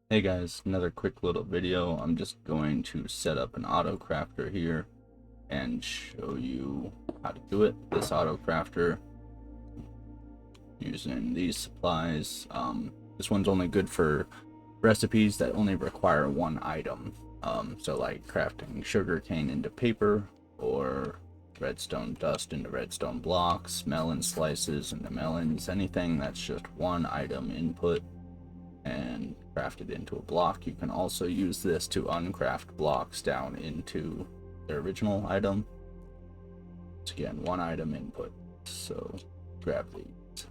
Hey guys, another quick little video. I'm just going to set up an auto crafter here and show you how to do it. This auto crafter using these supplies. This one's only good for recipes that only require one item. So like crafting sugarcane into paper or redstone dust into redstone blocks, melon slices into melons, anything that's just one item input and craft it into a block. You can also use this to uncraft blocks down into their original item. It's again one item input. So grab these.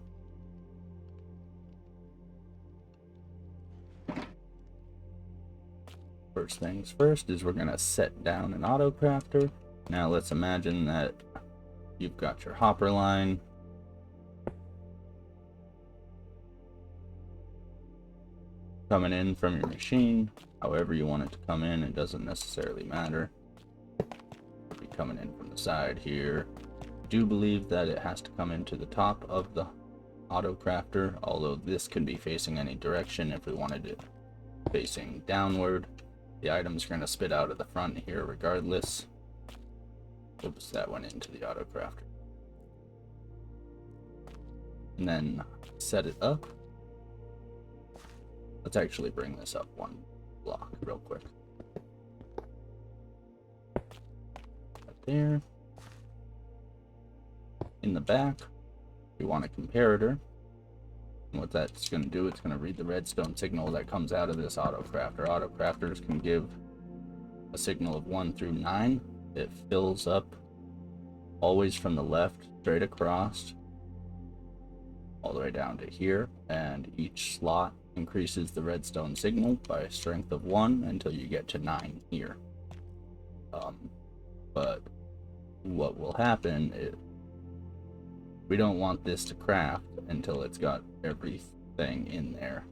First things first is we're gonna set down an auto crafter. Now let's imagine that you've got your hopper line. Coming in from your machine, however you want it to come in, it doesn't necessarily matter. It'll be coming in from the side here. I do believe that it has to come into the top of the auto crafter, although this can be facing any direction. If we wanted it facing downward, the items are going to spit out of the front here regardless. Oops, that went into the auto crafter. And then set it up. Let's actually bring this up one block real quick. Right there. In the back, we want a comparator. And what that's going to do, it's going to read the redstone signal that comes out of this auto crafter. Auto crafters can give a signal of 1 through 9. It fills up always from the left straight across all the way down to here, and each slot increases the redstone signal by a strength of 1 until you get to 9 here. But what will happen is we don't want this to craft until it's got everything in there.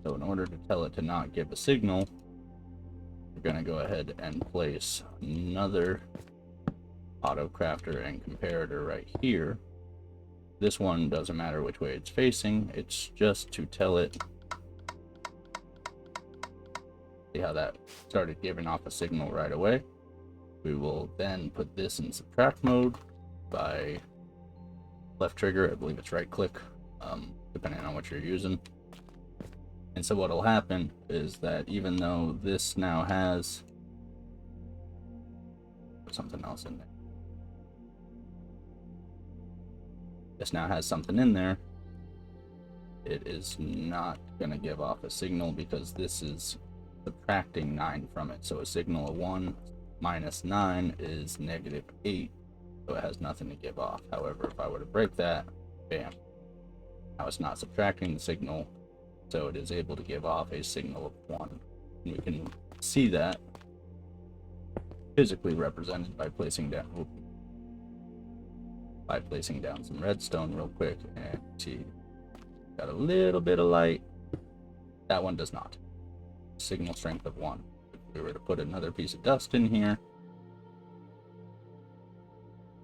So in order to tell it to not give a signal, we're going to go ahead and place another auto crafter and comparator right here. This one doesn't matter which way it's facing, it's just to tell it. See how that started giving off a signal right away? We will then put this in subtract mode by left trigger, I believe it's right click, depending on what you're using. And so what'll happen is that even though this now has something else in there, this now has something in there, it is not going to give off a signal because this is subtracting 9 from it. So a signal of 1 minus 9 is -8, so it has nothing to give off. However, if I were to break that, bam, now it's not subtracting the signal, so it is able to give off a signal of 1. And we can see that physically represented by placing down some redstone real quick, and see, got a little bit of light. That one does not. Signal strength of 1. If we were to put another piece of dust in here,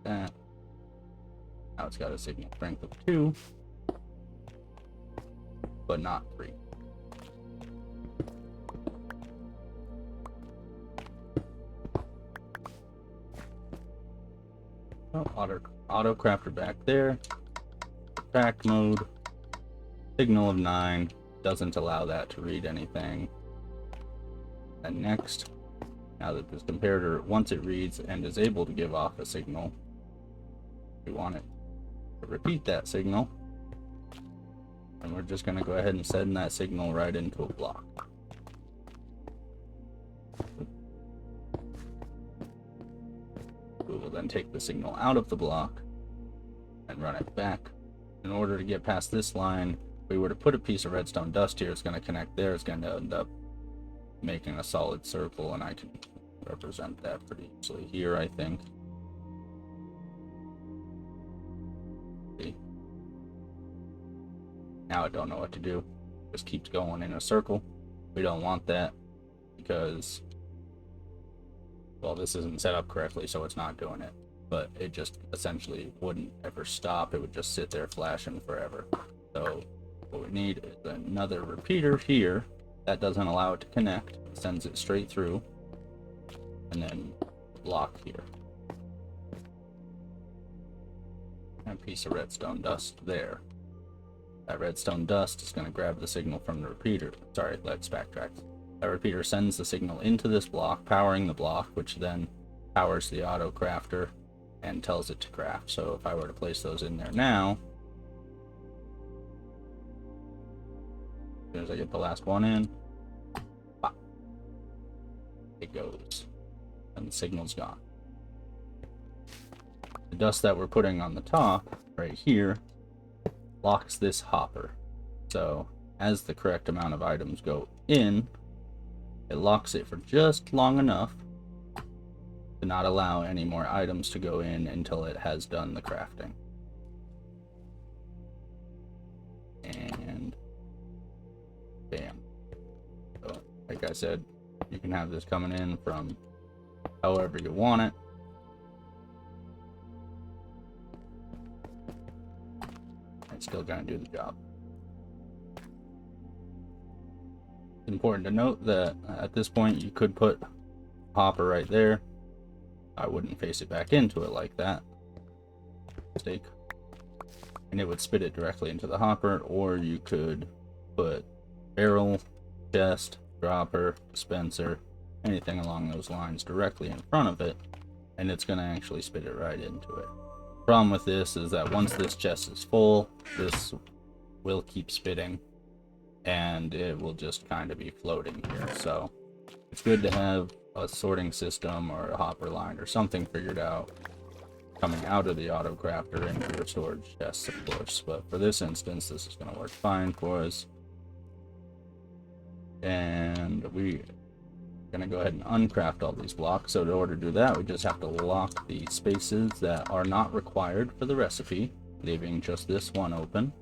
that, now it's got a signal strength of 2, but not 3. Oh, auto crafter back there. Subtract mode. Signal of 9 doesn't allow that to read anything. And next, now that this comparator, once it reads and is able to give off a signal, we want it to repeat that signal. And we're just going to go ahead and send that signal right into a block. We will then take the signal out of the block and run it back. In order to get past this line, if we were to put a piece of redstone dust here, it's going to connect there. It's going to end up making a solid circle, and I can represent that pretty easily here, I think. See? Now I don't know what to do. It just keeps going in a circle. We don't want that because, well, this isn't set up correctly, so it's not doing it. But it just essentially wouldn't ever stop. It would just sit there flashing forever. So what we need is another repeater here That doesn't allow it to connect. It sends it straight through. And then block here. And a piece of redstone dust there. That redstone dust is going to grab the signal from the repeater. Sorry, let's backtrack. That repeater sends the signal into this block, powering the block, which then powers the auto crafter and tells it to craft. So if I were to place those in there now, as soon as I get the last one in, pop, it goes, and the signal's gone. The dust that we're putting on the top, right here, locks this hopper. So as the correct amount of items go in, it locks it for just long enough to not allow any more items to go in until it has done the crafting. And bam. So, like I said, you can have this coming in from however you want it. It's still going to do the job. It's important to note that at this point you could put a hopper right there. I wouldn't face it back into it like that. Mistake. And it would spit it directly into the hopper, or you could put barrel, chest, dropper, dispenser, anything along those lines directly in front of it, and it's going to actually spit it right into it. Problem with this is that once this chest is full, this will keep spitting and it will just kind of be floating here. So it's good to have a sorting system or a hopper line or something figured out coming out of the auto crafter into your storage chests, of course. But for this instance, this is going to work fine for us. And we're going to go ahead and uncraft all these blocks. So in order to do that, we just have to lock the spaces that are not required for the recipe, leaving just this one open.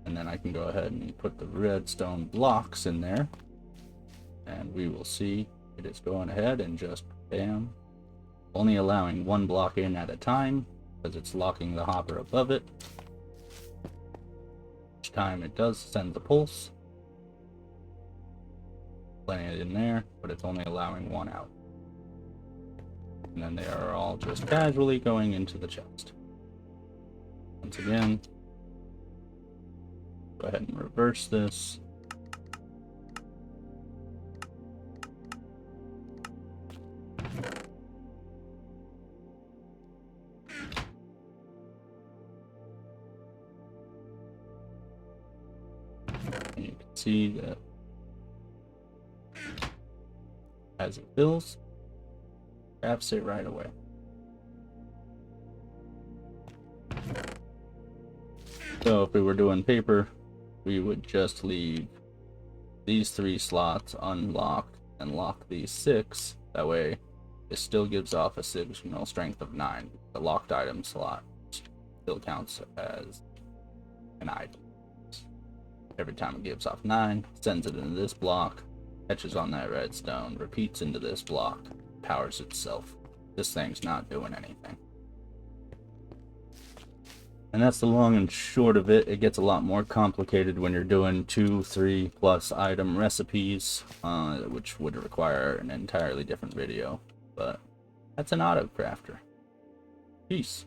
And then I can go ahead and put the redstone blocks in there, and we will see it is going ahead and just bam, only allowing one block in at a time because it's locking the hopper above it. Each time it does send the pulse, putting it in there, but it's only allowing one out. And then they are all just casually going into the chest. Once again, go ahead and reverse this. And you can see that as it fills, crafts it right away. So if we were doing paper, we would just leave these 3 slots unlocked and lock these 6. That way it still gives off a signal strength of 9. The locked item slot still counts as an item. Every time it gives off 9, sends it into this block, catches on that redstone, repeats into this block, powers itself. This thing's not doing anything. And that's the long and short of it. It gets a lot more complicated when you're doing 2, 3 plus item recipes, which would require an entirely different video. But that's an auto crafter. Peace.